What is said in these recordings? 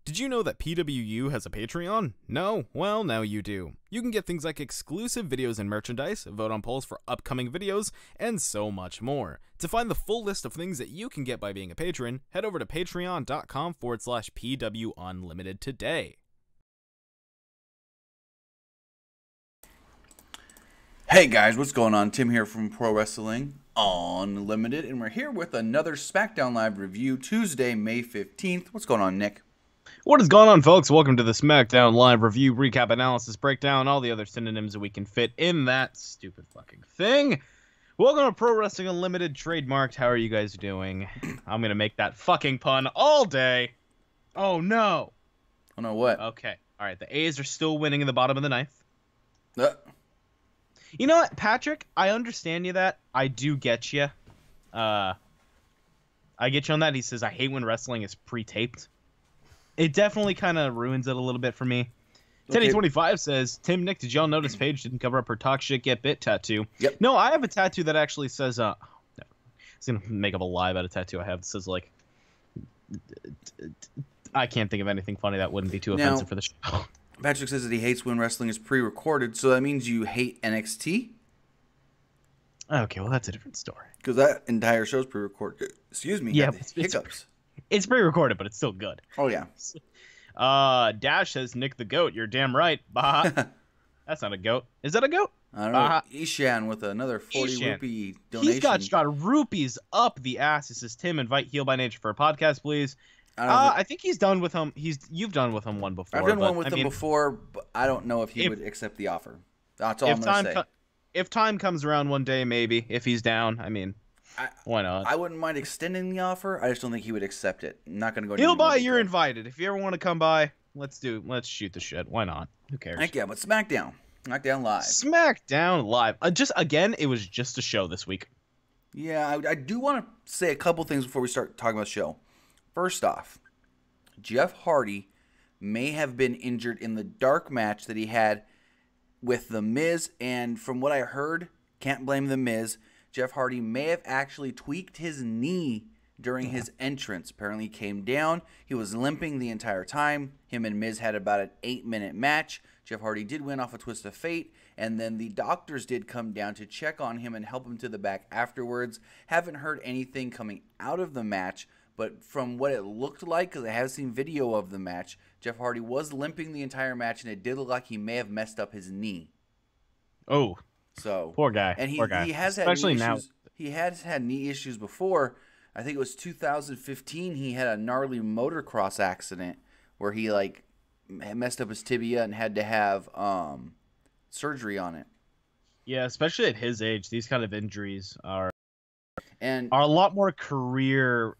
Did you know that PWU has a Patreon? No? Well, now you do. You can get things like exclusive videos and merchandise, vote on polls for upcoming videos, and so much more. To find the full list of things that you can get by being a patron, head over to patreon.com/PWUnlimited today. Hey guys, what's going on? Tim here from Pro Wrestling Unlimited, and we're here with another Smackdown Live review, Tuesday, May 15th. What's going on, Nick? What is going on, folks? Welcome to the Smackdown Live review, recap, analysis, breakdown, all the other synonyms that we can fit in that stupid fucking thing. Welcome to Pro Wrestling Unlimited, trademarked. How are you guys doing? I'm going to make that fucking pun all day. Oh, no. Oh, no, what? Okay. All right, the A's are still winning in the bottom of the ninth. You know what, Patrick? I understand you that. I do get you. I get you on that. He says, I hate when wrestling is pre-taped. It definitely kind of ruins it a little bit for me. Okay. Teddy25 says, Tim, Nick, did y'all notice Paige didn't cover up her talk shit, get bit tattoo? Yep. No, I have a tattoo that actually says, never. I was going to make up a lie about a tattoo I have that says, like, I can't think of anything funny that wouldn't be too offensive for the show. Patrick says that he hates when wrestling is pre-recorded, so that means you hate NXT? Okay, well, that's a different story. Because that entire show's pre-recorded. Excuse me, Yeah, hiccups. It's pre-recorded, but it's still good. Oh, yeah. Dash says, Nick the goat, you're damn right. Bah. That's not a goat. Is that a goat? I don't know. Ishan with another 40 rupee donation. He's got rupees up the ass. He says, Tim, invite Heel by Nature for a podcast, please. I think he's done with him. You've done with him one before. I've done one with him before, but I don't know if he would accept the offer. That's all I'm going to say. If time comes around one day, maybe. If he's down, I mean, why not? I wouldn't mind extending the offer. I just don't think he would accept it. I'm not going to go. Heel by, you're invited. If you ever want to come by, let's shoot the shit. Why not? Who cares? Heck yeah, but Smackdown Live. Smackdown Live. It was just a show this week. Yeah, I do want to say a couple things before we start talking about the show. First off, Jeff Hardy may have been injured in the dark match that he had with The Miz, and from what I heard, can't blame The Miz, Jeff Hardy may have actually tweaked his knee during his entrance. Apparently he came down, he was limping the entire time. Him and Miz had about an 8-minute match. Jeff Hardy did win off a twist of fate, and then the doctors did come down to check on him and help him to the back afterwards. Haven't heard anything coming out of the match, but from what it looked like, because I have seen video of the match, Jeff Hardy was limping the entire match, and it did look like he may have messed up his knee. Oh, so poor guy. And he has especially had knee now. Issues. He has had knee issues before. I think it was 2015. He had a gnarly motocross accident where he messed up his tibia and had to have surgery on it. Yeah, especially at his age, these kind of injuries are a lot more career.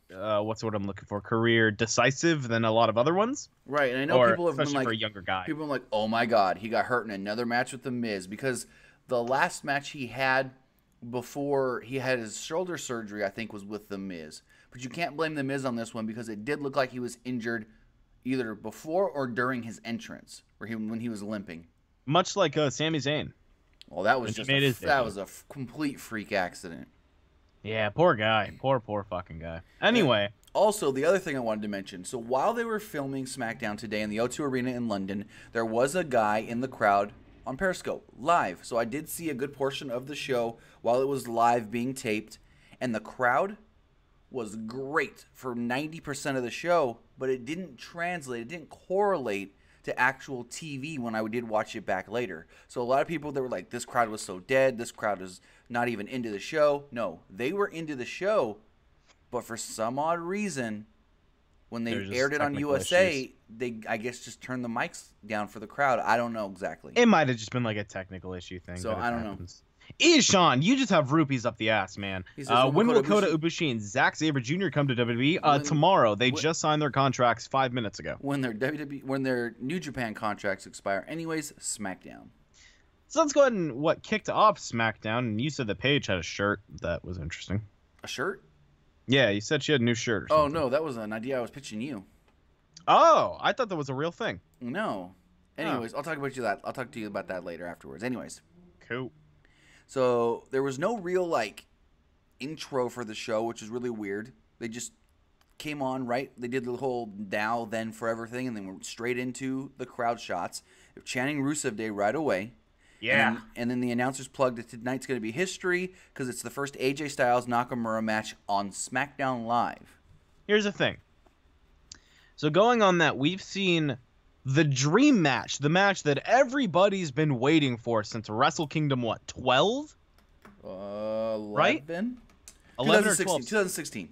What's the word I'm looking for? Career decisive than a lot of other ones. Right, and I know people have been especially for a younger guy. People have been like, "Oh my God, he got hurt in another match with The Miz," because the last match he had before he had his shoulder surgery, I think, was with The Miz. But you can't blame The Miz on this one because it did look like he was injured either before or during his entrance, when he was limping. Much like Sami Zayn. Well, that was a complete freak accident. Yeah, poor guy. Poor fucking guy. Anyway. And also, the other thing I wanted to mention. So while they were filming SmackDown today in the O2 Arena in London, there was a guy in the crowd on Periscope, live. So I did see a good portion of the show while it was live being taped. And the crowd was great for 90% of the show, but it didn't translate. It didn't correlate to actual TV when I did watch it back later. So a lot of people that were like, this crowd was so dead, this crowd is not even into the show. No, they were into the show, but for some odd reason, when they aired it on USA, they, I guess, just turned the mics down for the crowd. I don't know exactly. It might have just been like a technical issue thing. So I don't know. Ishan, you just have rupees up the ass, man. When will Kota Ibushi and Zack Sabre Jr. come to WWE? Tomorrow. They just signed their contracts 5 minutes ago. When their New Japan contracts expire. Anyways, SmackDown. So let's go ahead and kicked off SmackDown. And you said that Paige had a shirt. That was interesting. A shirt? Yeah, you said she had a new shirt or something. Oh, no, that was an idea I was pitching you. Oh, I thought that was a real thing. No. Anyways, I'll talk to you about that later afterwards. Anyways. Cool. So there was no real intro for the show, which is really weird. They just came on, right? They did the whole now, then, forever thing, and then went straight into the crowd shots. They're chanting Rusev Day right away. Yeah. And then the announcers plugged that tonight's going to be history because it's the first AJ Styles Nakamura match on SmackDown Live. Here's the thing. So going on that, we've seen the dream match, the match that everybody's been waiting for since Wrestle Kingdom, what, 12? 11? Right? 11 or 12? 2016.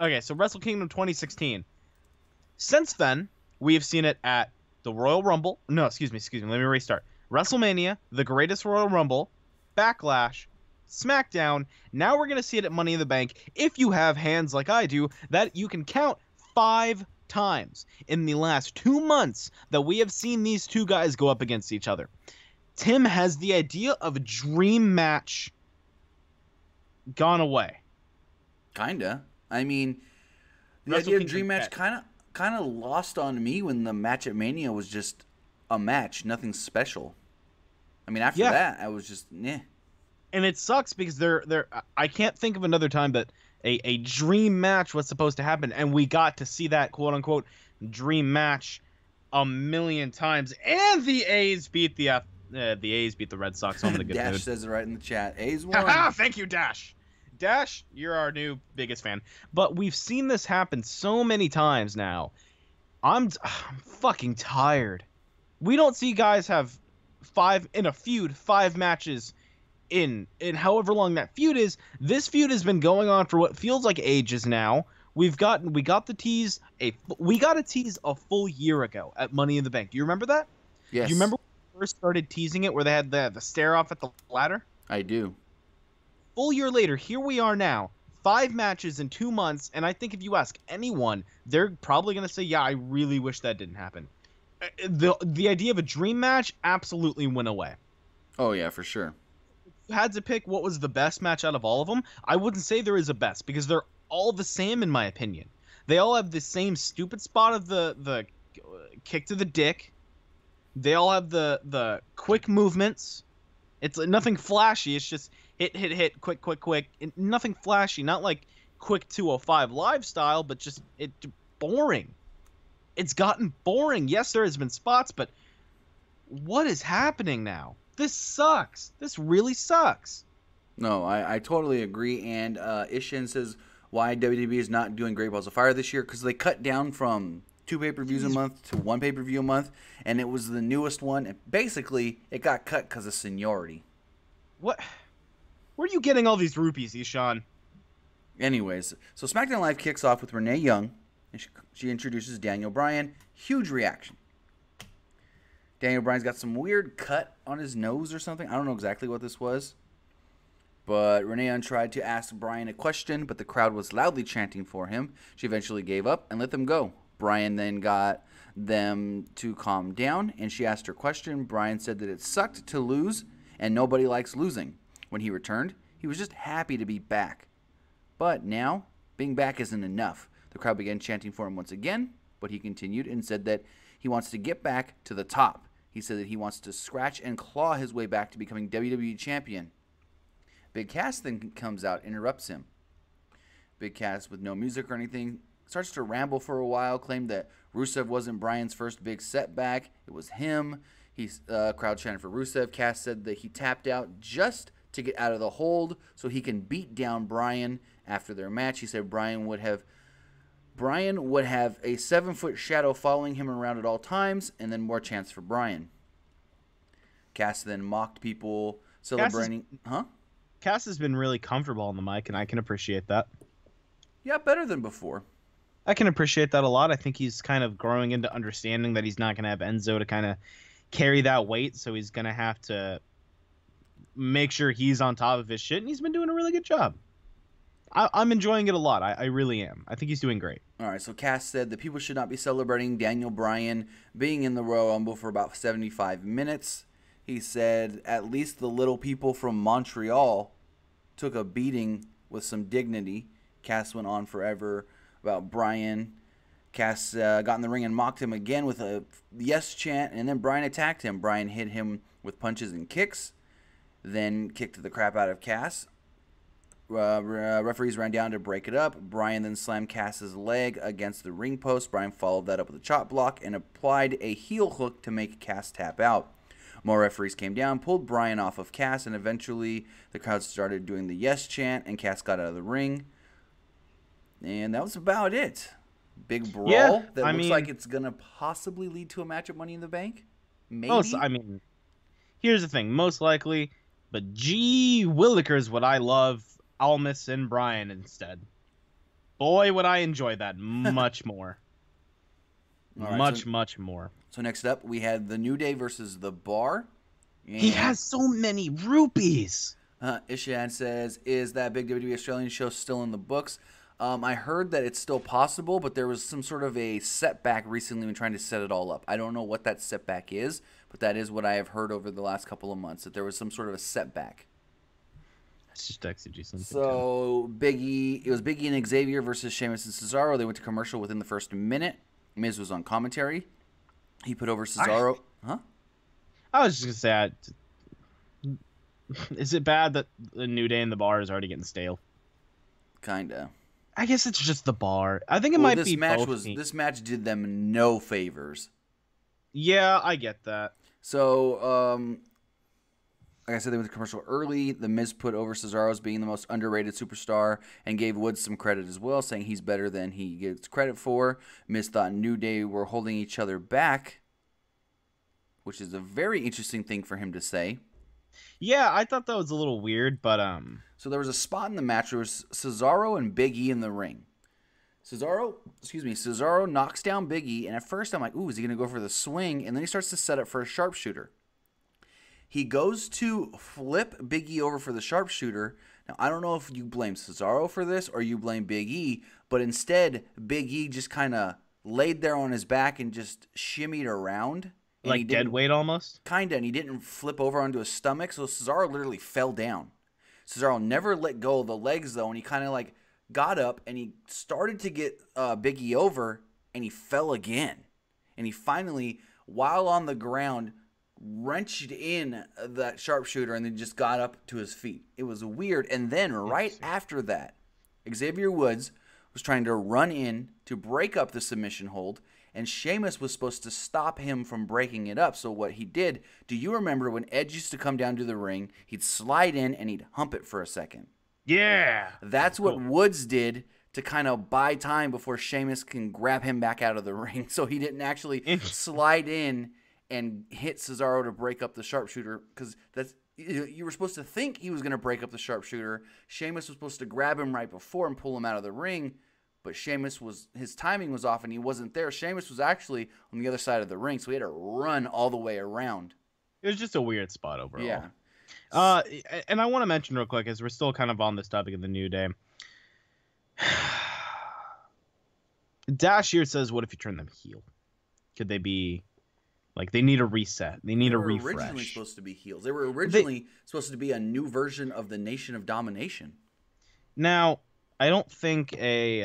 Okay, so Wrestle Kingdom 2016. Since then, we have seen it at the Royal Rumble. No, excuse me. Let me restart. WrestleMania, the Greatest Royal Rumble, Backlash, SmackDown. Now we're going to see it at Money in the Bank. If you have hands like I do, that you can count 5 times in the last 2 months that we have seen these two guys go up against each other. Tim, has the idea of a dream match gone away? Kinda. I mean, the idea of dream match kind of lost on me when the match at Mania was just a match, nothing special. I mean, after that, I was just, eh. And it sucks because I can't think of another time that a dream match was supposed to happen, and we got to see that quote-unquote dream match a million times. And the A's beat the Red Sox. So I'm in a good Dash mood. says it right in the chat. A's won. Thank you, Dash. Dash, you're our new biggest fan. But we've seen this happen so many times now. I'm fucking tired. We don't see guys have 5 matches in however long that feud is. This feud has been going on for what feels like ages now. We got a tease a full year ago at Money in the Bank. Do you remember that? Yes. Do you remember when we first started teasing it, where they had the stare off at the ladder? I do. Full year later, here we are now. 5 matches in 2 months, and I think if you ask anyone, they're probably gonna say, "Yeah, I really wish that didn't happen." The idea of a dream match absolutely went away. Oh yeah, for sure. If you had to pick what was the best match out of all of them, I wouldn't say there is a best, because they're all the same in my opinion. They all have the same stupid spot of the kick to the dick. They all have the quick movements. It's nothing flashy. It's just hit, quick. Nothing flashy. Not like quick 205 live style, but just boring. It's gotten boring. Yes, there has been spots, but what is happening now? This sucks. This really sucks. No, I totally agree. And Ishin says why WWE is not doing Great Balls of Fire this year, because they cut down from 2 pay-per-views a month to 1 pay-per-view a month, and it was the newest one. And basically, it got cut because of seniority. What? Where are you getting all these rupees, Ishan? Anyways, so SmackDown Live kicks off with Renee Young, and she introduces Daniel Bryan. Huge reaction. Daniel Bryan's got some weird cut on his nose or something. I don't know exactly what this was. But Renee Young tried to ask Bryan a question, but the crowd was loudly chanting for him. She eventually gave up and let them go. Bryan then got them to calm down, and she asked her question. Bryan said that it sucked to lose, and nobody likes losing. When he returned, he was just happy to be back. But now, being back isn't enough. The crowd began chanting for him once again, but he continued and said that he wants to get back to the top. He said that he wants to scratch and claw his way back to becoming WWE Champion. Big Cass then comes out, interrupts him. Big Cass, with no music or anything, starts to ramble for a while, claimed that Rusev wasn't Bryan's first big setback. It was him. He's crowd chanted for Rusev. Cass said that he tapped out just to get out of the hold so he can beat down Bryan after their match. He said Bryan would have a 7-foot shadow following him around at all times, and then more chance for Bryan. Cass then mocked people celebrating. Cass has been really comfortable on the mic, and I can appreciate that. Yeah, better than before. I can appreciate that a lot. I think he's kind of growing into understanding that he's not going to have Enzo to kind of carry that weight, so he's going to have to make sure he's on top of his shit, and he's been doing a really good job. I'm enjoying it a lot. I really am. I think he's doing great. All right, so Cass said that people should not be celebrating Daniel Bryan being in the Royal Rumble for about 75 minutes. He said at least the little people from Montreal took a beating with some dignity. Cass went on forever about Bryan. Cass got in the ring and mocked him again with a yes chant, and then Bryan attacked him. Bryan hit him with punches and kicks, then kicked the crap out of Cass. Referees ran down to break it up. Bryan then slammed Cass's leg against the ring post. Bryan followed that up with a chop block and applied a heel hook to make Cass tap out. More referees came down, pulled Bryan off of Cass, and eventually the crowd started doing the yes chant, and Cass got out of the ring. And that was about it. Big brawl that looks like it's going to possibly lead to a match at Money in the Bank. Maybe. Here's the thing. Most likely, but gee willikers would I love Almas and Bryan instead. Boy, would I enjoy that much more. Much more. So next up, we had The New Day versus The Bar. And he has so many rupees. Ishan says, is that big WWE Australian show still in the books? I heard that it's still possible, but there was some sort of a setback recently when trying to set it all up. I don't know what that setback is, but that is what I have heard over the last couple of months, that there was some sort of a setback. I just texted you something. So it was Big E and Xavier versus Sheamus and Cesaro. They went to commercial within the first minute. Miz was on commentary. He put over Cesaro. I was just going to say, is it bad that the New Day and the Bar is already getting stale? Kinda. I guess it's just the Bar. I think it might be both. This match did them no favors. Yeah, I get that. So, like I said, they went to commercial early. The Miz put over Cesaro as being the most underrated superstar and gave Woods some credit as well, saying he's better than he gets credit for. Miz thought New Day were holding each other back, which is a very interesting thing for him to say. Yeah, I thought that was a little weird, but So there was a spot in the match where Cesaro and Big E in the ring. Cesaro knocks down Big E, and at first I'm like, ooh, is he going to go for the swing? And then he starts to set up for a sharpshooter. He goes to flip Big E over for the sharpshooter. Now, I don't know if you blame Cesaro for this or you blame Big E, but instead, Big E just kind of laid there on his back and just shimmied around. Like dead weight almost? Kind of, and he didn't flip over onto his stomach, so Cesaro literally fell down. Cesaro never let go of the legs, though, and he kind of like got up, and he started to get Big E over, and he fell again. And he finally, while on the ground, wrenched in that sharpshooter and then just got up to his feet. It was weird. And then right after that, Xavier Woods was trying to run in to break up the submission hold, and Sheamus was supposed to stop him from breaking it up. So what he did, do you remember when Edge used to come down to the ring, he'd slide in and he'd hump it for a second? Yeah. That's what Woods did to kind of buy time before Sheamus can grab him back out of the ring. So he didn't actually slide in and hit Cesaro to break up the sharpshooter, because you were supposed to think he was going to break up the sharpshooter. Sheamus was supposed to grab him right before and pull him out of the ring, but his timing was off and he wasn't there. Sheamus was actually on the other side of the ring, so he had to run all the way around. It was just a weird spot overall. Yeah. And I want to mention real quick, as we're still kind of on this topic of the New Day. Dash here says, what if you turn them heel? Could they be... Like, they need a reset. They need a refresh. They were originally supposed to be heels. They were originally supposed to be a new version of the Nation of Domination. Now, I don't think a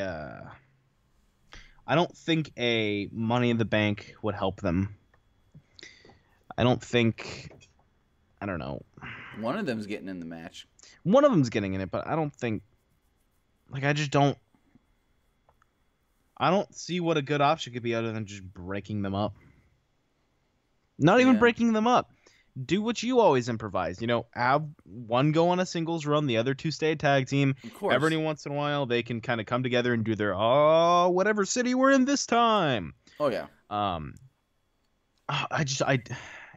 Money in the Bank would help them. I don't know. One of them's getting in the match. One of them's getting in it, but I don't think... Like, I don't see what a good option could be other than just breaking them up. Not even breaking them up. Do what you always improvise. Have one go on a singles run, the other two stay a tag team. Of course. Every once in a while, they can kind of come together and do their, whatever city we're in this time. Oh, yeah.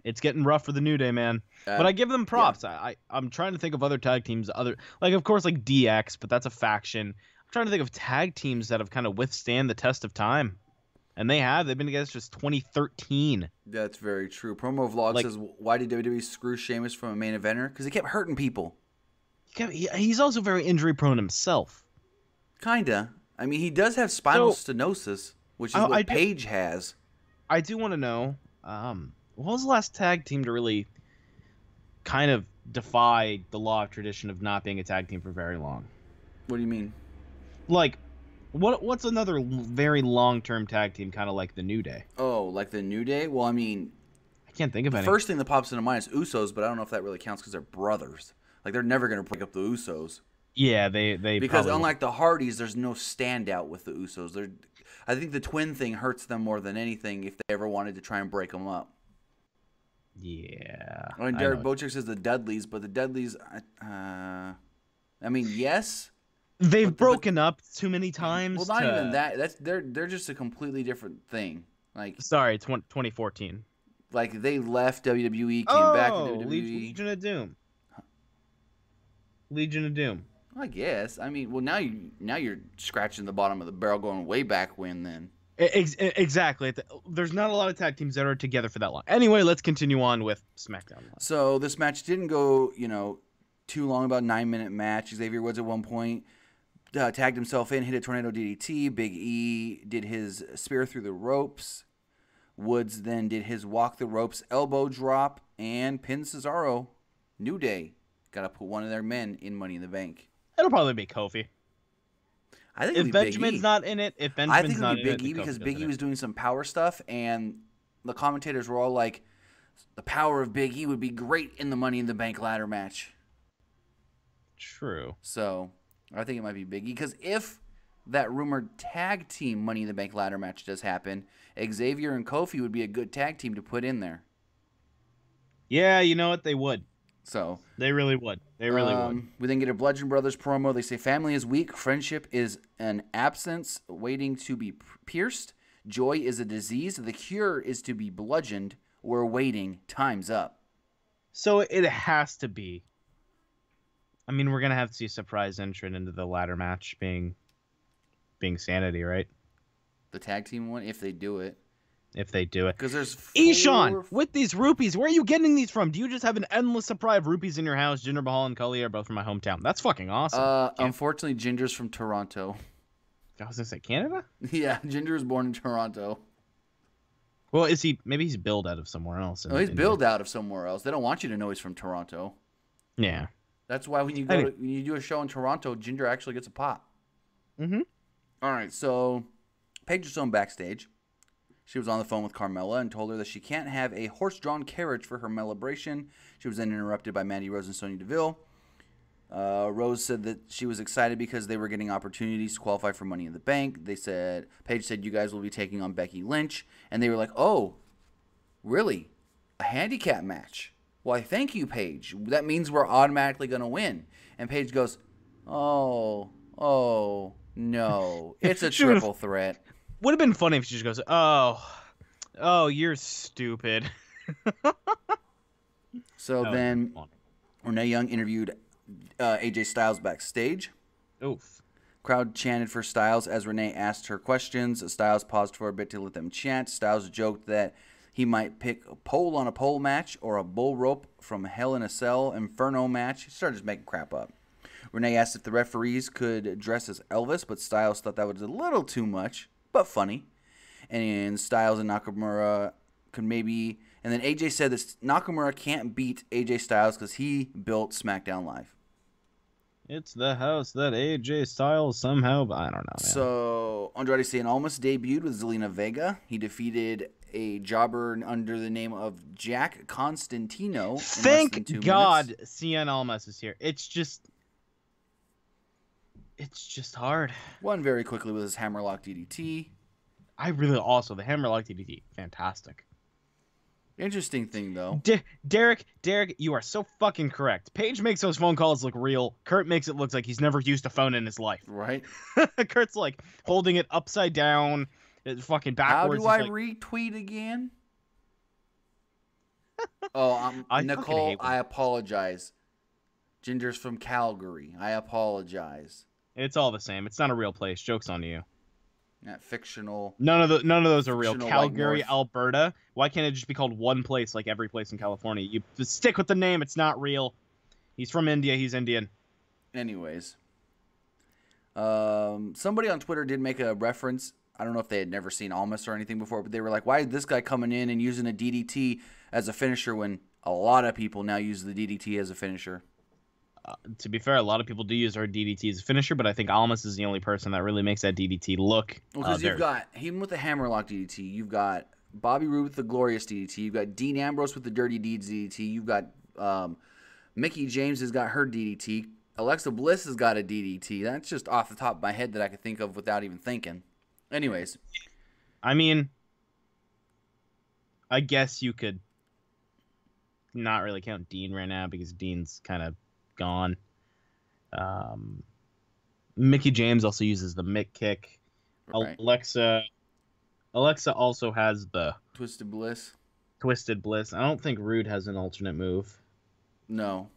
It's getting rough for the New Day, man. But I give them props. Yeah. I'm trying to think of other tag teams, of course, like DX, but that's a faction. I'm trying to think of tag teams that have kind of withstand the test of time. And they've been together since 2013. That's very true. Promo Vlog says, why did WWE screw Sheamus from a main eventer? Because he kept hurting people. He's also very injury prone himself. Kinda. I mean, he does have spinal stenosis, which is what Paige has. I do want to know, what was the last tag team to really kind of defy the law of tradition of not being a tag team for very long? What do you mean? Like... What's another very long-term tag team, kind of like the New Day? Oh, like the New Day? Well, I mean... I can't think of any. The first thing that pops into mind is Usos, but I don't know if that really counts because they're brothers. Like, they're never going to break up the Usos. Yeah, they Because probably unlike the Hardys, there's no standout with the Usos. I think the twin thing hurts them more than anything if they ever wanted to try and break them up. Yeah. I mean, Derek Bochek says the Dudleys, but the Dudleys, I mean, yes. They've broken up too many times. Well, not even that. They're just a completely different thing. Like, sorry, 2014. Like they left WWE, came back to WWE. Legion of Doom. Legion of Doom. I guess. I mean, well, now you're scratching the bottom of the barrel, going way back when. Then exactly. There's not a lot of tag teams that are together for that long. Anyway, let's continue on with SmackDown Live. So this match didn't go, too long. About 9-minute match. Xavier Woods at one point tagged himself in, hit a tornado DDT. Big E did his spear through the ropes. Woods then did his walk the ropes elbow drop and pinned Cesaro. New Day got to put one of their men in Money in the Bank. It'll probably be Kofi. I think if Benjamin's not in it, I think it'll be Big E because Big E was doing some power stuff, and the commentators were all like, "The power of Big E would be great in the Money in the Bank ladder match." True. So I think it might be Big E because if that rumored tag team Money in the Bank ladder match does happen, Xavier and Kofi would be a good tag team to put in there. Yeah, you know what? They would. So they really would. They really would. We then get a Bludgeon Brothers promo. They say family is weak, friendship is an absence waiting to be pierced, joy is a disease, the cure is to be bludgeoned. We're waiting. Time's up. So it has to be. I mean, we're gonna have to see a surprise entrant into the ladder match being Sanity, right? The tag team one, if they do it. If they do it. Because there's Eshawn, with these rupees, where are you getting these from? Do you just have an endless supply of rupees in your house? Jinder Mahal and Cully are both from my hometown. That's fucking awesome. Unfortunately, Ginger's from Toronto. I was gonna say Canada? Yeah, Ginger was born in Toronto. Well, maybe he's billed out of somewhere else. He's billed out of somewhere else. They don't want you to know he's from Toronto. Yeah. That's why when you do a show in Toronto, Ginger actually gets a pop. Mm-hmm. All right, so Paige was on backstage. She was on the phone with Carmela and told her that she can't have a horse-drawn carriage for her celebration. She was then interrupted by Mandy Rose and Sonya Deville. Rose said that she was excited because they were getting opportunities to qualify for Money in the Bank. Paige said, you guys will be taking on Becky Lynch. And they were like, oh, really? A handicap match? Why, thank you, Paige. That means we're automatically going to win. And Paige goes, oh, no. It's a triple threat. Would have been funny if she just goes, oh, you're stupid. So then Renee Young interviewed AJ Styles backstage. Oof. Crowd chanted for Styles as Renee asked her questions. Styles paused for a bit to let them chant. Styles joked that he might pick a pole on a pole match or a bull rope from Hell in a Cell Inferno match. He started just making crap up. Renee asked if the referees could dress as Elvis, but Styles thought that was a little too much, but funny. And Styles and Nakamura could maybe... And then AJ said that Nakamura can't beat AJ Styles because he built SmackDown Live. It's the house that AJ Styles somehow... I don't know, man. So, Andrade Almas debuted with Zelina Vega. He defeated a jobber under the name of Jack Constantino. Thank God Cien Almas is here. It's just hard. Won very quickly with his hammerlock DDT. The hammerlock DDT, fantastic. Interesting thing, though. Derek, you are so fucking correct. Paige makes those phone calls look real. Kurt makes it look like he's never used a phone in his life. Right? Kurt's like holding it upside down, fucking backwards. How do I retweet again? Nicole, I apologize. Ginger's from Calgary. I apologize. It's all the same. It's not a real place. Joke's on you. That fictional. None of those are real. Calgary, Alberta. Why can't it just be called one place like every place in California? You just stick with the name. It's not real. He's from India. He's Indian. Anyways, somebody on Twitter did make a reference. I don't know if they had never seen Almas or anything before, but they were like, "Why is this guy coming in and using a DDT as a finisher when a lot of people now use the DDT as a finisher?" To be fair, a lot of people do use our DDT as a finisher, but I think Almas is the only person that really makes that DDT look. Well, because you've got him with the hammerlock DDT, you've got Bobby Roode with the glorious DDT, you've got Dean Ambrose with the Dirty Deeds DDT, you've got Mickey James has got her DDT, Alexa Bliss has got a DDT. That's just off the top of my head that I could think of without even thinking. Anyways. I mean, I guess you could not really count Dean right now because Dean's kind of gone. Mickey James also uses the Mick kick. Right. Alexa also has the Twisted Bliss. I don't think Rude has an alternate move. No.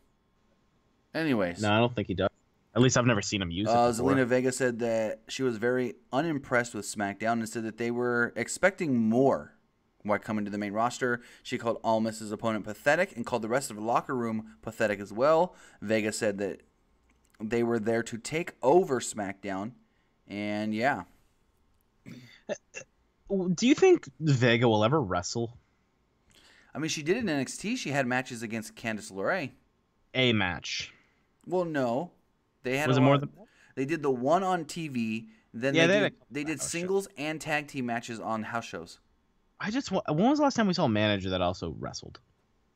Anyways. No, I don't think he does. At least I've never seen him use it before. Zelina Vega said that she was very unimpressed with SmackDown and said that they were expecting more while coming to the main roster. She called Almas' opponent pathetic and called the rest of the locker room pathetic as well. Vega said that they were there to take over SmackDown. And yeah. Do you think Vega will ever wrestle? I mean, she did in NXT. She had matches against Candice LeRae. A match. Well, no. They had Was it more than that? They did the one on TV. Then they did singles and tag team matches on house shows. When was the last time we saw a manager that also wrestled?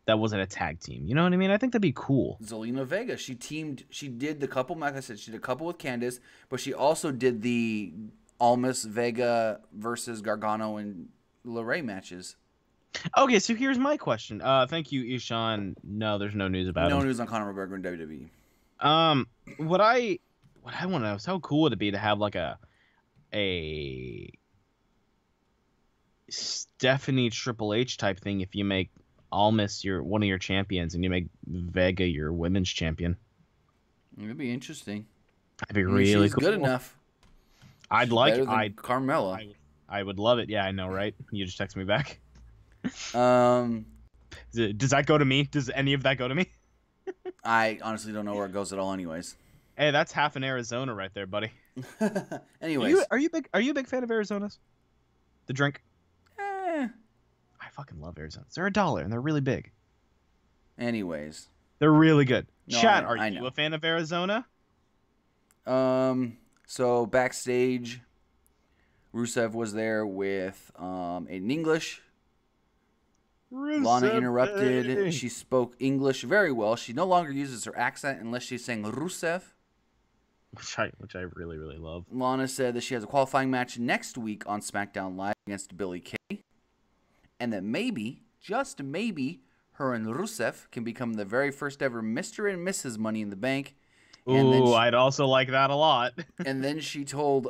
That wasn't a tag team. You know what I mean? I think that'd be cool. Zelina Vega. She did the couple, like I said, she did a couple with Candice, but she also did the Almas Vega versus Gargano and LeRae matches. Okay, so here's my question. Thank you, Ishan. No, there's no news about him. No news on Conor McGregor in WWE. What I want to know is how cool would it be to have like a Stephanie Triple H type thing if you make Almas one of your champions and you make Vega your women's champion. It'd be interesting. That'd be really she's cool. Good enough. Carmela. I would love it. Yeah, I know, right? You just text me back. Does that go to me? Does any of that go to me? I honestly don't know where it goes at all anyways. Hey, that's half in Arizona right there, buddy. Anyways. Are you a big fan of Arizona's? The drink? I fucking love Arizona's. They're $1 and they're really big. Anyways. They're really good. No, Chat, are you a fan of Arizona? So backstage, Rusev was there with in English. Lana interrupted. Hey. She spoke English very well. She no longer uses her accent unless she's saying Rusev. Which I really, really love. Lana said that she has a qualifying match next week on SmackDown Live against Billie Kay. And that maybe, just maybe, her and Rusev can become the very first ever Mr. and Mrs. Money in the Bank. Ooh, I'd also like that a lot. And then she told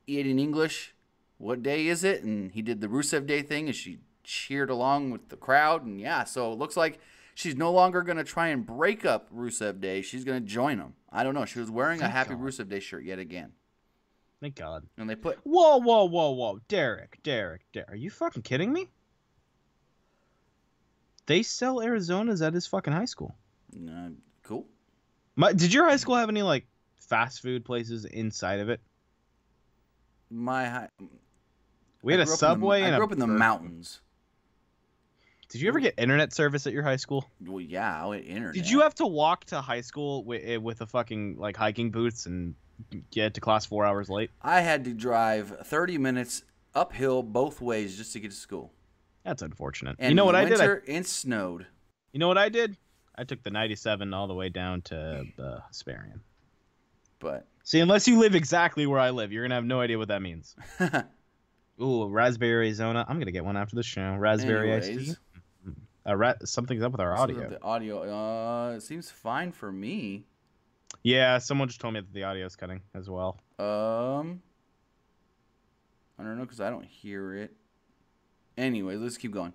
Ian in English, what day is it? And he did the Rusev Day thing, and she cheered along with the crowd. And yeah, so it looks like she's no longer going to try and break up Rusev Day. She's going to join them. I don't know. She was wearing a Happy Rusev Day shirt yet again. Thank God. And they put... Whoa. Derek. Are you fucking kidding me? They sell Arizona's at his fucking high school. Cool. Did your high school have any, like, fast food places inside of it? We had a Subway and I grew up in the mountains. Did you ever get internet service at your high school? Well, yeah, I had internet. Did you have to walk to high school with a fucking, like, hiking boots and get to class 4 hours late? I had to drive 30 minutes uphill both ways just to get to school. That's unfortunate. And you know what I did? It snowed. You know what I did? I took the 97 all the way down to Hesperian. But see, unless you live exactly where I live, you're gonna have no idea what that means. Ooh, Raspberry Arizona. I'm gonna get one after the show. Raspberry iced tea. Something's up with our audio. The audio, it seems fine for me. Yeah, someone just told me that the audio's cutting as well. I don't know because I don't hear it. Anyway, let's keep going.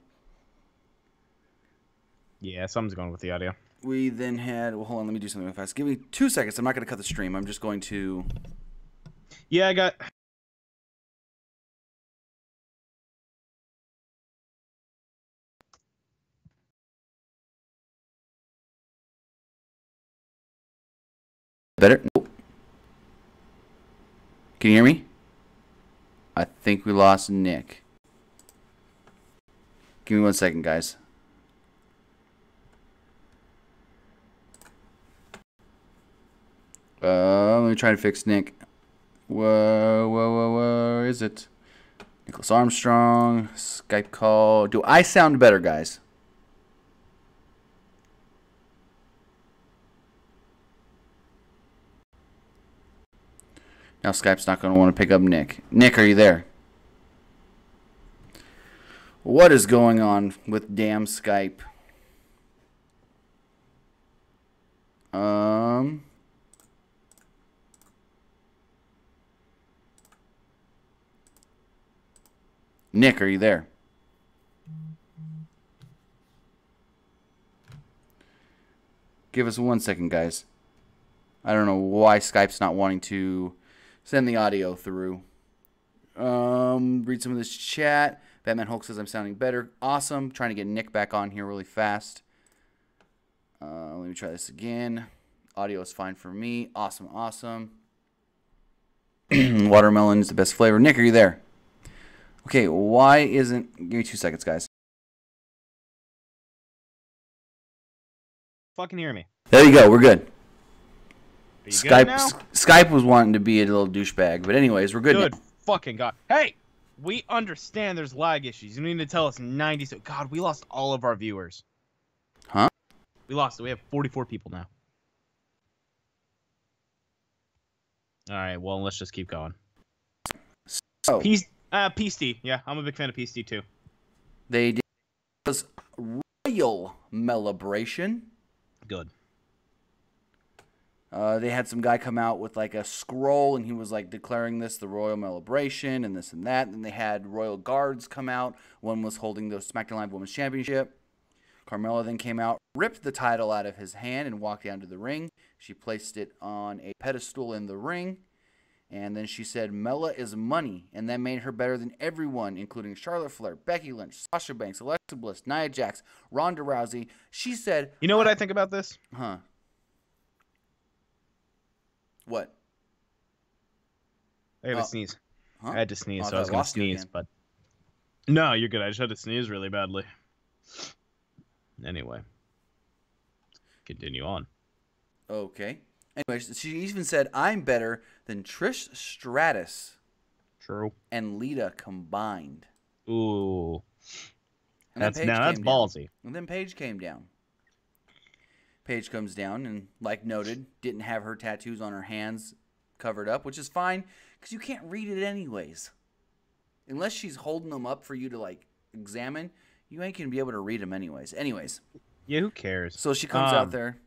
Yeah, something's going with the audio. We then had... Well, hold on. Let me do something real fast. Give me 2 seconds. I'm not going to cut the stream. I'm just going to... Yeah, I got... Better? Nope. Can you hear me? I think we lost Nick. Give me 1 second, guys. Let me try to fix Nick. Where is it? Nicholas Armstrong, Skype call. Do I sound better, guys? Now Skype's not going to want to pick up Nick. Nick, are you there? What is going on with damn Skype? Nick, are you there? Give us 1 second, guys. I don't know why Skype's not wanting to send the audio through. Read some of this chat. Batman Hulk says I'm sounding better. Awesome. Trying to get Nick back on here really fast. Let me try this again. Audio is fine for me. Awesome, awesome. Watermelon is the best flavor. Nick, are you there? Okay, why isn't... Give me 2 seconds, guys. Fucking hear me. There you go. We're good. Are you good now? Skype was wanting to be a little douchebag, but anyways, we're good. Good now. fucking God. Hey, we understand there's lag issues. You need to tell us 90. So God, we lost all of our viewers. Huh? We lost it. We have 44 people now. All right. Well, let's just keep going. So PST. Yeah, I'm a big fan of PST too. they did was Royal Celebration. Good. They had some guy come out with like a scroll, and he was like declaring this the Royal Celebration and this and that. And they had Royal Guards come out. One was holding the SmackDown Live Women's Championship. Carmela then came out, ripped the title out of his hand, and walked down to the ring. She placed it on a pedestal in the ring. And then she said, Mela is money. And that made her better than everyone, including Charlotte Flair, Becky Lynch, Sasha Banks, Alexa Bliss, Nia Jax, Ronda Rousey. She said... You know what I think about this? Huh. What? I had to sneeze. Huh? I had to sneeze, Oh, so I was going to sneeze, but... No, you're good. I just had to sneeze really badly. Anyway. Continue on. Okay. Anyways, she even said, I'm better than Trish Stratus True. and Lita combined. Ooh. And That's then Paige that's came down. ballsy. And then Paige came down. Paige comes down and, like noted, didn't have her tattoos on her hands covered up, which is fine because you can't read it anyways. Unless she's holding them up for you to, like, examine, you ain't going to be able to read them anyways. Yeah, who cares? So she comes out there,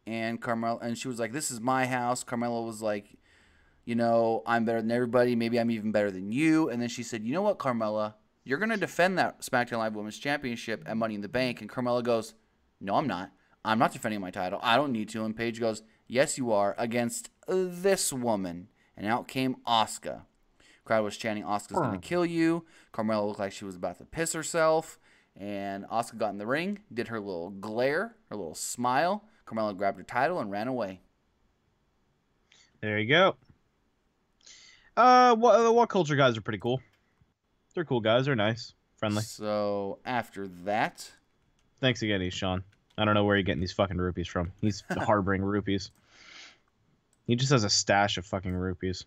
and Carmela, and she was like, this is my house. Carmela was like, you know, I'm better than everybody. Maybe I'm even better than you. And then she said, you know what, Carmela? You're going to defend that SmackDown Live Women's Championship at Money in the Bank. And Carmela goes, no, I'm not. I'm not defending my title. I don't need to. And Paige goes, yes, you are, against this woman. And out came Asuka. Crowd was chanting, Asuka's going to kill you. Carmela looked like she was about to piss herself. And Asuka got in the ring, did her little glare, her little smile. Carmela grabbed her title and ran away. There you go. The What Culture guys are pretty cool. They're cool guys. They're nice. Friendly. So, after that... Thanks again, Sean. I don't know where you're getting these fucking rupees from. He's harboring rupees. He just has a stash of fucking rupees.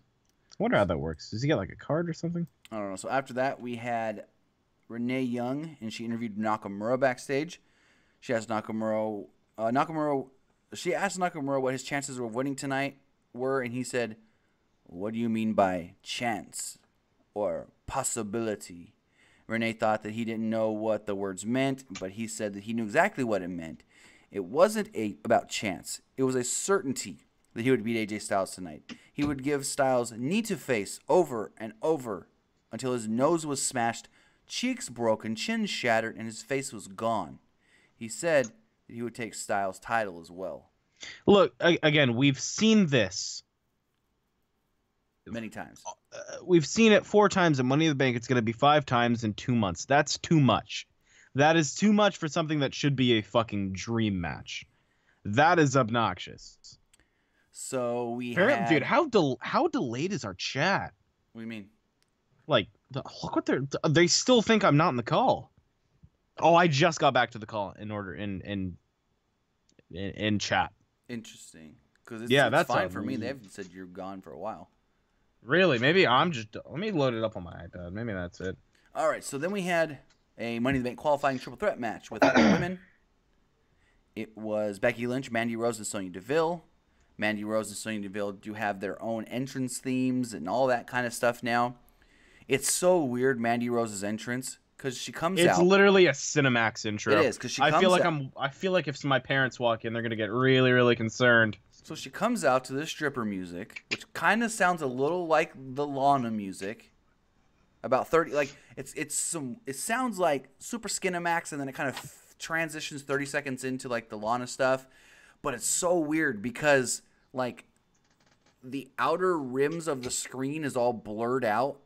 I wonder how that works. Does he get like a card or something? I don't know. So, after that, we had Renee Young, and she interviewed Nakamura backstage. She asked Nakamura... She asked Nakamura what his chances of winning tonight were, and he said, what do you mean by chance or possibility? Renee thought that he didn't know what the words meant, but he said that he knew exactly what it meant. It wasn't about chance. It was a certainty that he would beat AJ Styles tonight. He would give Styles knee to face over and over until his nose was smashed, cheeks broken, chin shattered, and his face was gone. He said that he would take Styles' title as well. Look, again, we've seen this many times. We've seen it 4 times at Money in the Bank. It's going to be 5 times in 2 months. That's too much. That is too much for something that should be a fucking dream match. That is obnoxious. So we had... Dude, how delayed is our chat? What do you mean? Like, look what they still think I'm not in the call. Oh, I just got back to the call in chat. Interesting. Because that's fine for me. They haven't said you're gone for a while. Really? Maybe I'm just... Let me load it up on my iPad. Maybe that's it. All right. So then we had a Money in the Bank qualifying triple threat match with women. It was Becky Lynch, Mandy Rose, and Sonya Deville. Mandy Rose and Sonya Deville do have their own entrance themes and all that kind of stuff now. It's so weird, Mandy Rose's entrance, because she comes out. It's literally a Cinemax intro. It is, because she comes out. I feel like if my parents walk in, they're gonna get really, really concerned. So she comes out to this stripper music, which kind of sounds a little like the Lana music. About 30, like it sounds like Super Skinemax, and then it kind of transitions 30 seconds into like the Lana stuff. But it's so weird because like the outer rims of the screen is all blurred out,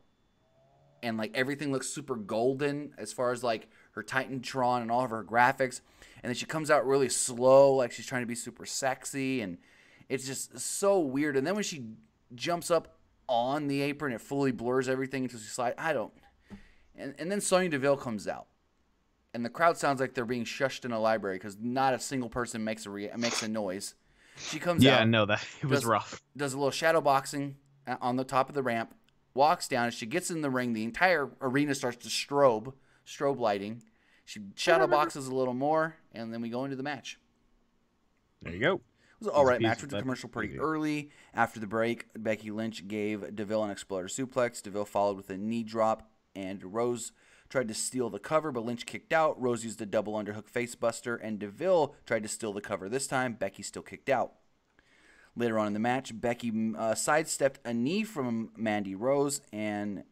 and like everything looks super golden as far as like her Titantron and all of her graphics. And then she comes out really slow, like she's trying to be super sexy, and it's just so weird. And then when she jumps up on the apron, it fully blurs everything until she slides. And then Sonya Deville comes out, and the crowd sounds like they're being shushed in a library because not a single person makes a noise. She comes out. Yeah, no, that it was rough. Does a little shadow boxing on the top of the ramp. Walks down. As she gets in the ring, the entire arena starts to strobe lighting. She shadow boxes a little more, and then we go into the match. There you go. It was an alright match with the commercial pretty early. After the break, Becky Lynch gave Deville an exploder suplex. Deville followed with a knee drop, and Rose tried to steal the cover, but Lynch kicked out. Rose used a double underhook facebuster, and Deville tried to steal the cover this time. Becky still kicked out. Later on in the match, Becky sidestepped a knee from Mandy Rose, and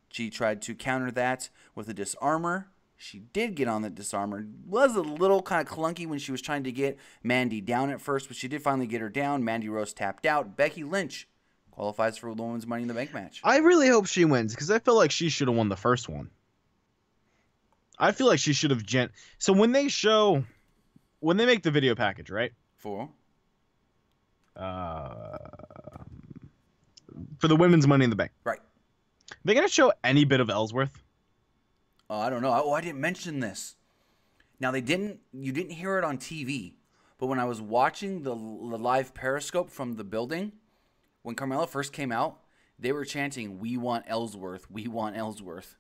she tried to counter that with a disarmor. She did get on the disarmor. Was a little kind of clunky when she was trying to get Mandy down at first, but she did finally get her down. Mandy Rose tapped out. Becky Lynch qualifies for the Women's Money in the Bank match. I really hope she wins because I feel like she should have won the first one. I feel like she should have So when they make the video package, right? For the Women's Money in the Bank. Right. They gonna show any bit of Ellsworth? Oh, I don't know. Oh, I didn't mention this. Now you didn't hear it on TV, but when I was watching the live Periscope from the building, when Carmela first came out, they were chanting, "We want Ellsworth. We want Ellsworth."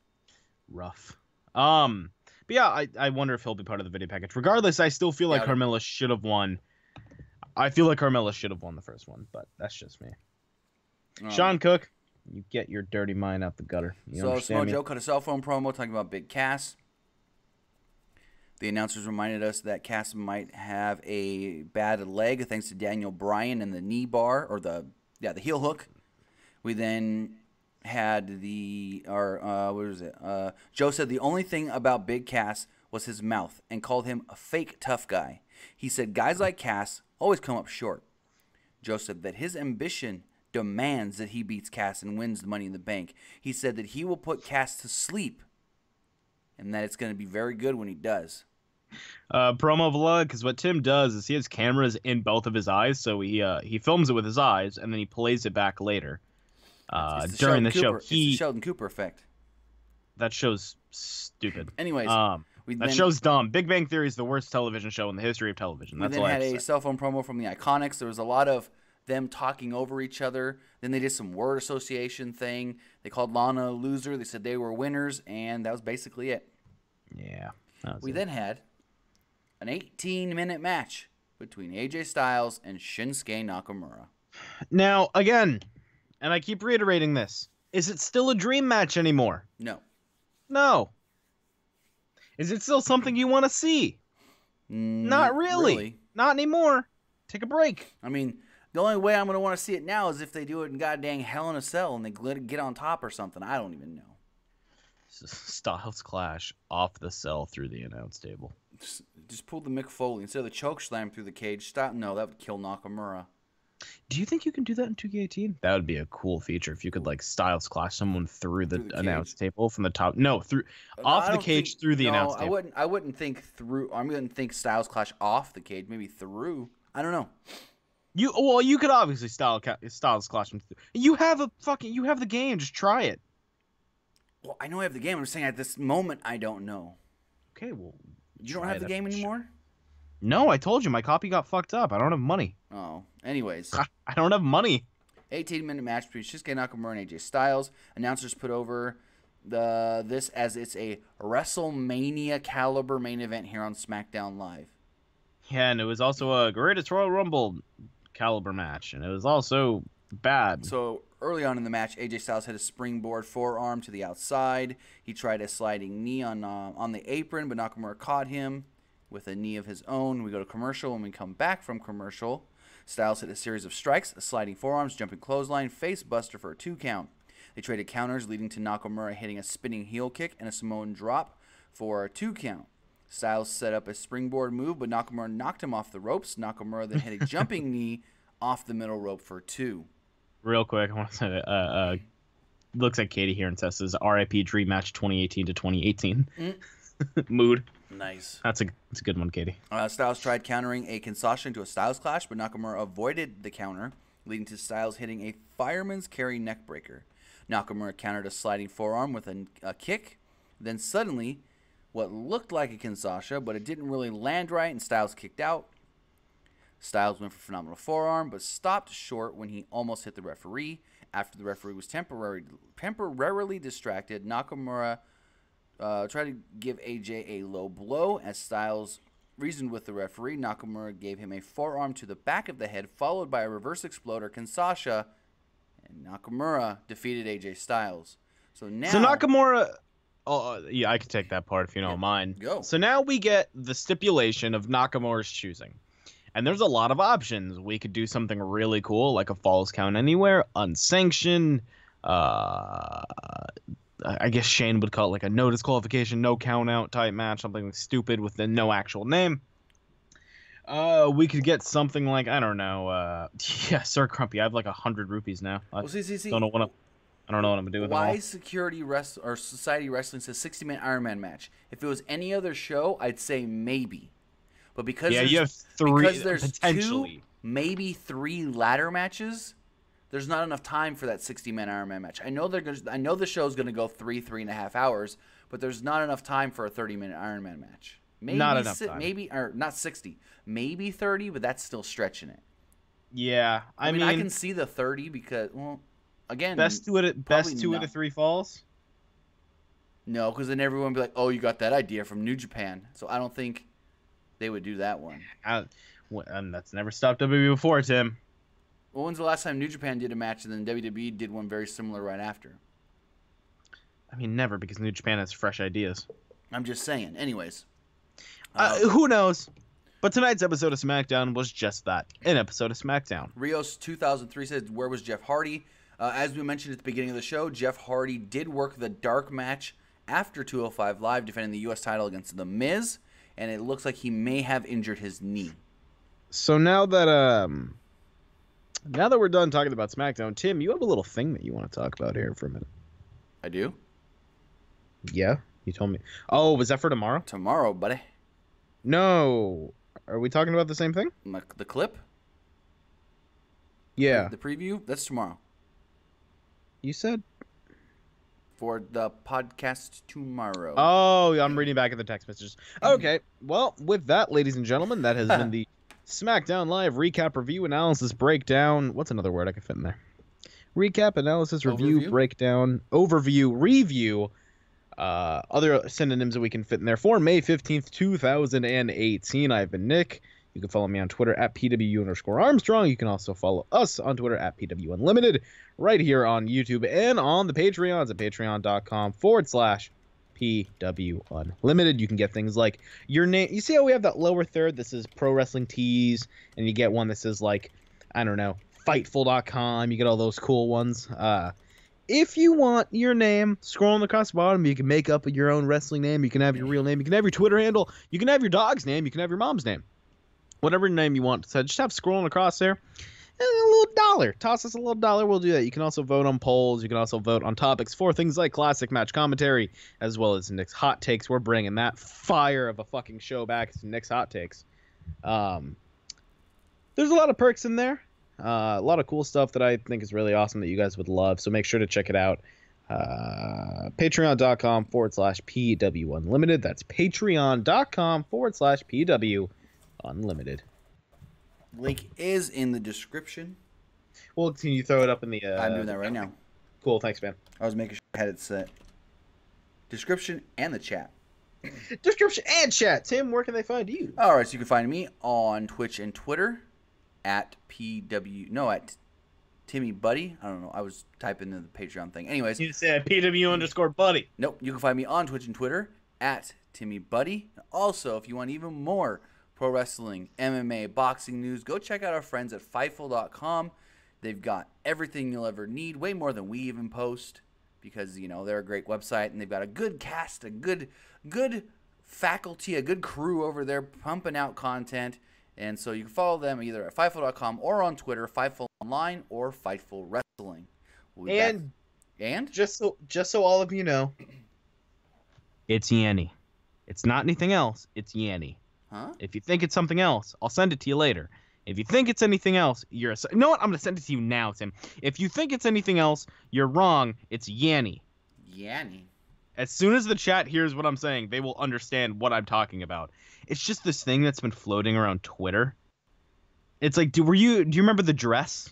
Rough. But yeah, I wonder if he'll be part of the video package. Regardless, I still feel like Carmela should have won. I feel like Carmela should have won the first one, but that's just me. Sean Cook, you get your dirty mind out the gutter. So Samoa Joe cut a cell phone promo talking about Big Cass. The announcers reminded us that Cass might have a bad leg thanks to Daniel Bryan and the knee bar, or the heel hook. We then had Joe said the only thing about Big Cass was his mouth and called him a fake tough guy. He said guys like Cass always come up short. Joe said that his ambition demands that he beats Cass and wins the Money in the Bank. He said that he will put Cass to sleep and that it's going to be very good when he does. Promo vlog, because what Tim does is he has cameras in both of his eyes, so he films it with his eyes and then he plays it back later. During the show, it's the Sheldon Cooper effect. That show's stupid. Anyways, that show's dumb. Big Bang Theory is the worst television show in the history of television. That's all I have to say. We then had a cell phone promo from the Iconics. There was a lot of them talking over each other. Then they did some word association thing. They called Lana a loser. They said they were winners, and that was basically it. Yeah. We then had an 18-minute match between AJ Styles and Shinsuke Nakamura. Now, again, and I keep reiterating this, is it still a dream match anymore? No. Is it still something you want to see? Not really. Not anymore. Take a break. I mean, the only way I'm going to want to see it now is if they do it in goddamn Hell in a Cell and they get on top or something. I don't even know. Styles Clash off the cell through the announce table. Just pull the Mick Foley. Instead of the choke slam through the cage, no, that would kill Nakamura. Do you think you can do that in 2K18? That would be a cool feature if you could like Styles Clash someone through the announce table from the top. No, off the cage through the announce table. I wouldn't think through. I'm going to think Styles Clash off the cage, maybe through. I don't know. You could obviously Styles Clash them through. You have the game. Just try it. Well, I know I have the game. I'm just saying at this moment I don't know. Okay, well, you don't have the game anymore? No, I told you my copy got fucked up. I don't have money. Oh, anyways. I don't have money. 18-minute match between Shinsuke Nakamura and AJ Styles. Announcers put over this as it's a WrestleMania caliber main event here on SmackDown Live. Yeah, and it was also a Greatest Royal Rumble caliber match, and it was also bad. So early on in the match, AJ Styles hit a springboard forearm to the outside. He tried a sliding knee on the apron, but Nakamura caught him with a knee of his own. We go to commercial. When we come back from commercial, Styles hit a series of strikes, sliding forearms, jumping clothesline, face buster for a 2 count. They traded counters, leading to Nakamura hitting a spinning heel kick and a Samoan drop for a 2 count. Styles set up a springboard move, but Nakamura knocked him off the ropes. Nakamura then hit a jumping knee off the middle rope for 2. Real quick, I want to say, looks like Katie here and says RIP Dream Match 2018 to 2018. Mood. Nice. That's a good one, Katie. Styles tried countering a Kinshasa into a Styles Clash, but Nakamura avoided the counter, leading to Styles hitting a fireman's carry neckbreaker. Nakamura countered a sliding forearm with a kick. Then suddenly, what looked like a Kinshasa, but it didn't really land right, and Styles kicked out. Styles went for phenomenal forearm, but stopped short when he almost hit the referee. After the referee was temporarily distracted, Nakamura tried to give AJ a low blow. As Styles reasoned with the referee, Nakamura gave him a forearm to the back of the head, followed by a reverse exploder Kinshasa, and Nakamura defeated AJ Styles. So Nakamura... Oh, yeah, I can take that part if you don't mind. Go. So now we get the stipulation of Nakamura's choosing. And there's a lot of options. We could do something really cool, like a Falls Count Anywhere, unsanctioned. I guess Shane would call it like a no disqualification, no count out type match, something stupid with no actual name. We could get something like, I don't know. Yeah, Sir Crumpy, I have like 100 rupees now. I don't know what I'm gonna do with them all. Why Society Wrestling says 60-man Iron Man match? If it was any other show, I'd say maybe. But because you have 3 because there's potentially 2, maybe 3 ladder matches, there's not enough time for that 60-man Iron Man match. I know the show's gonna go 3.5 hours, but there's not enough time for a 30-minute Iron Man match. Maybe not enough time. Maybe, or not 60, maybe 30, but that's still stretching it. Yeah, I mean, I can see the 30 because, well, again, best 2 out of 3 falls. No, because then everyone would be like, "Oh, you got that idea from New Japan." So I don't think they would do that one. And that's never stopped WWE before, Tim. Well, when's the last time New Japan did a match and then WWE did one very similar right after? I mean, never, because New Japan has fresh ideas. I'm just saying. Anyways. Who knows? But tonight's episode of SmackDown was just that, an episode of SmackDown. Rios 2003 says, where was Jeff Hardy? As we mentioned at the beginning of the show, Jeff Hardy did work the dark match after 205 Live, defending the U.S. title against The Miz, and it looks like he may have injured his knee. So now that we're done talking about SmackDown, Tim, you have a little thing that you want to talk about here for a minute. I do? Yeah, you told me. Oh, was that for tomorrow? Tomorrow, buddy. No. Are we talking about the same thing? The clip? Yeah. The preview? That's tomorrow. You said? For the podcast tomorrow. Oh, I'm reading back at the text messages. Okay. Well, with that, ladies and gentlemen, that has been the SmackDown Live recap, review, analysis, breakdown. What's another word I can fit in there? Recap, analysis, review, breakdown, overview, review. Other synonyms that we can fit in there for May 15th, 2018. I've been Nick. You can follow me on Twitter at PW_Armstrong. You can also follow us on Twitter at PWUnlimited, right here on YouTube and on the Patreons at patreon.com/PWUnlimited. You can get things like your name. You see how we have that lower third? This is Pro Wrestling Tees, and you get one that says, like, I don't know, Fightful.com. You get all those cool ones. If you want your name scrolling across the bottom, you can make up your own wrestling name. You can have your real name. You can have your Twitter handle. You can have your dog's name. You can have your mom's name. Whatever name you want. So just have scrolling across there. And a little dollar. Toss us a little dollar. We'll do that. You can also vote on polls. You can also vote on topics for things like classic match commentary, as well as Nick's hot takes. We're bringing that fire of a fucking show back. It's Nick's hot takes. There's a lot of perks in there. A lot of cool stuff that I think is really awesome that you guys would love. So make sure to check it out. Patreon.com/PWUnlimited. That's patreon.com/PWUnlimited. Link is in the description. Well, can you throw it up in the... I'm doing that right now. Cool, thanks, man. I was making sure I had it set. Description and the chat. Description and chat. Tim, where can they find you? All right, so you can find me on Twitch and Twitter at Timmy Buddy. I don't know. I was typing in the Patreon thing. Anyways. You said PW_buddy. Nope. You can find me on Twitch and Twitter at Timmy Buddy. Also, if you want even more pro wrestling, MMA, boxing news, go check out our friends at Fightful.com. They've got everything you'll ever need, way more than we even post, because, you know, they're a great website, and they've got a good cast, a good faculty, a good crew over there pumping out content. And so you can follow them either at Fightful.com or on Twitter, Fightful Online or Fightful Wrestling. And just so all of you know, it's Yanny. It's not anything else. It's Yanny. Huh? If you think it's something else, I'll send it to you later. If you think it's anything else, you're a... You know what? I'm going to send it to you now, Tim. If you think it's anything else, you're wrong. It's Yanny. Yanny. As soon as the chat hears what I'm saying, they will understand what I'm talking about. It's just this thing that's been floating around Twitter. It's like, do you remember the dress?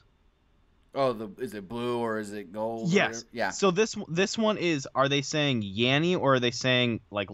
Oh, is it blue or is it gold? Yes. Yeah. So this one is, are they saying Yanny or are they saying like